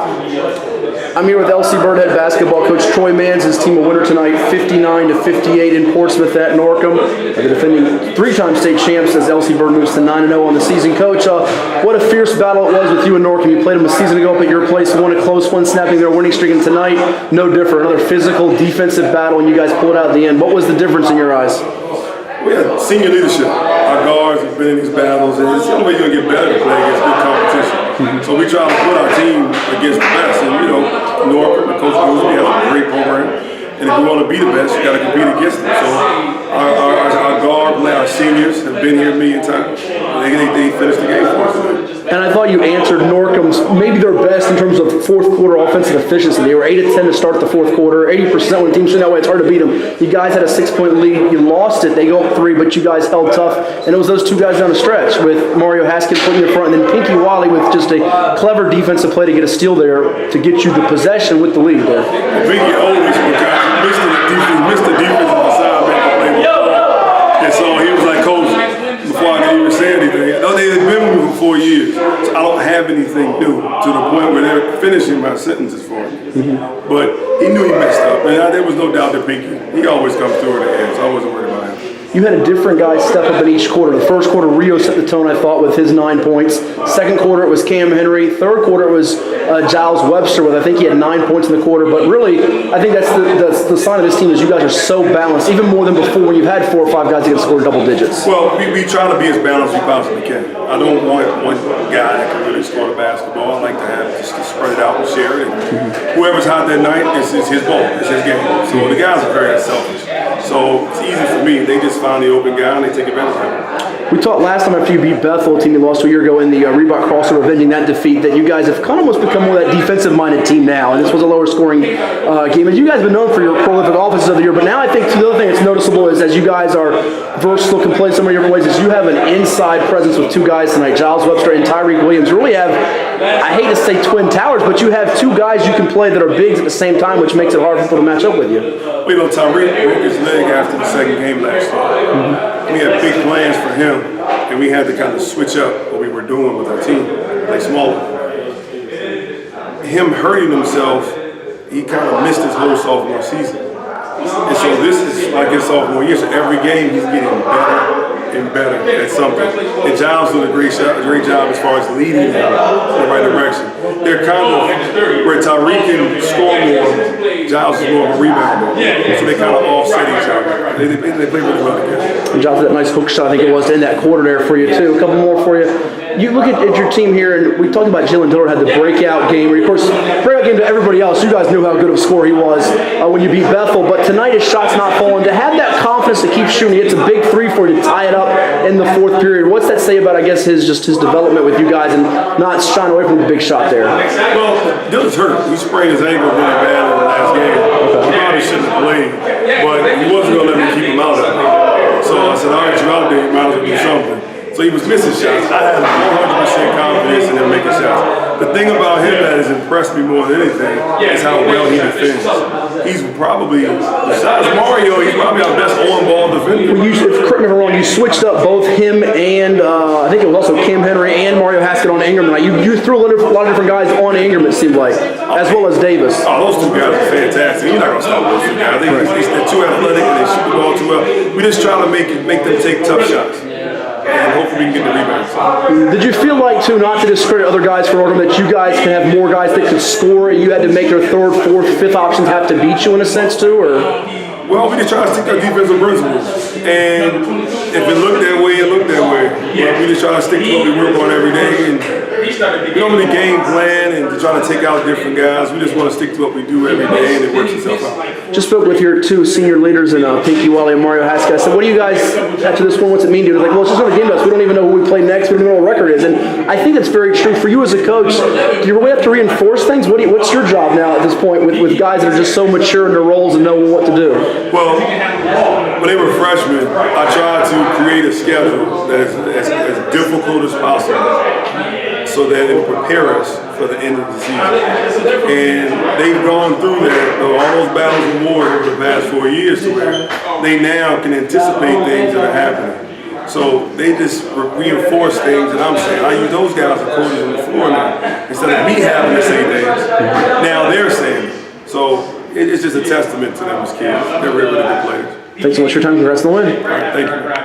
I'm here with LC Bird head basketball coach Troy Manns. His team a winner tonight, 59-58 in Portsmouth at Norcom. The defending three-time state champs as LC Bird moves to 9-0 on the season. Coach, what a fierce battle it was with you and Norcom. You played them a season ago up at your place, won a close one, snapping their winning streak, and tonight, no different. Another physical, defensive battle, and you guys pulled out at the end. What was the difference in your eyes? We had senior leadership. Our guards have been in these battles, and it's the only way you're going to get better to play against good competition. So we try to put our team against the best. And, you know, Norcom, the coach knows we have a great program. And if we want to be the best, you got to compete against them. So our guard, our seniors have been here a million times. They finished the game for us today. And I thought you answered Norcom's maybe their best in terms of fourth quarter offensive efficiency. They were 8 of 10 to start the fourth quarter, 80% when teams shoot that way. It's hard to beat them. You guys had a 6-point lead. You lost it. They go up 3, but you guys held tough. And it was those two guys down the stretch with Mario Haskins putting you in front, and then Pinky Wally with just a clever defensive play to get a steal there to get you the possession with the lead there. Pinky always missed the defensive assignment to play before. And so he was like, Coach, before I could even say anything, they've been with me for 4 years, so I don't have anything new to the point where they're finishing my sentences for me. But he knew he messed up, and there was no doubt that Pinky, he always comes through at the end, so I wasn't worried about him. You had a different guy step up in each quarter. The first quarter, Rio set the tone, I thought, with his 9 points. Second quarter, it was Cam Henry. Third quarter, it was Giles Webster with, I think he had 9 points in the quarter. But really, I think that's the sign of this team is you guys are so balanced, even more than before when you've had 4 or 5 guys that can score double digits. Well, we try to be as balanced as we possibly can. I don't want one guy that can really score the basketball. I like to have just to spread it out and share it. And whoever's hot that night, it's his ball. It's his game. So the guys are very unselfish. So it's easy for me. They just find the open guy and they take advantage of it. We talked last time after you beat Bethel, a team you lost 2 years ago in the Reebok crossover, avenging that defeat, that you guys have kind of almost become more that defensive-minded team now, and this was a lower-scoring game. And you guys have been known for your prolific offenses of the year, but now I think the other thing that's noticeable is as you guys are versatile, can play so many different ways, is you have an inside presence with 2 guys tonight, Giles Webster and Tyreek Williams. You really have, I hate to say twin towers, but you have 2 guys you can play that are bigs at the same time, which makes it hard for people to match up with you. Well, you know, Tyreek broke his leg after the second game last year. We had big plans for him, and we had to kind of switch up what we were doing with our team, play smaller. Him hurting himself, he kind of missed his whole sophomore season. And so this is like his sophomore year, so every game he's getting better and better at something. And Giles doing a great job as far as leading him in the right direction. They're kind of, where Tyreek can score more, Giles is more of a rebounder. So they kind of offset each other. They play really well together. And Giles had that nice hook shot, I think it was, to end that quarter there for you too. A couple more for you. You look at your team here, and we talked about Jalen Dillard had the breakout game. Of course, breakout game to everybody else. You guys knew how good of a scorer he was when you beat Bethel, but tonight his shot's not falling. To have that confidence to keep shooting, it's a big 3 for you to tie it up in the 4th period. What's that say about, I guess, his development with you guys and not shying away from the big shot there? Well, Dillard's hurt. He sprained his ankle really bad in the last game. He probably shouldn't have played, but he wasn't going to let me keep him out of it. So I said, all right, you're out there, you might as well do something. So he was missing shots. I had 100% confidence in him making shots. The thing about him that has impressed me more than anything is how well he defends. He's probably, besides Mario, he's probably our best on-ball defender. Well, correct me if I'm wrong, you switched up both him and I think it was also Cam Henry and Mario Haskins on Ingram tonight. You threw a lot of different guys on Ingram, it seemed like, as well as Davis. Oh, those 2 guys are fantastic. You're not going to stop those 2 guys. They're too athletic and they shoot the ball too well. We just try to make them take tough shots. And hopefully we can get the rebounds. Did you feel like, too, not to discredit other guys for Norcom, that you guys can have more guys that could score and you had to make their 3rd, 4th, 5th options have to beat you in a sense, too? Or? Well, we just try to stick to our defensive principles. And if it looked that way, it looked that way. But we just try to stick to what we work on every day. And we don't really game plan and to try to take out different guys. We just want to stick to what we do every day, and it works itself out. Just spoke with your 2 senior leaders in Pinky Wally and Mario Haskins. I said, what do you guys, after this one, what's it mean to you? They're like, well, it's just another game to us. We don't even know who we play next. We don't know what our record is. And I think that's very true. For you as a coach, do you really have to reinforce things? What's your job now at this point with guys that are just so mature in their roles and know what to do? Well, when they were freshmen, I tried to create a schedule that is as difficult as possible so that it would prepare us for the end of the season. And they've gone through that, all those battles of war over the past 4 years to where they now can anticipate things that are happening. So they just reinforce things that I'm saying. I use those guys as coaches on the floor now. Instead of me having to say things, now they're saying it. So it's just a testament to them as kids. They're really, really good players. Thanks so much for your time. Congrats on the win. All right, thank you.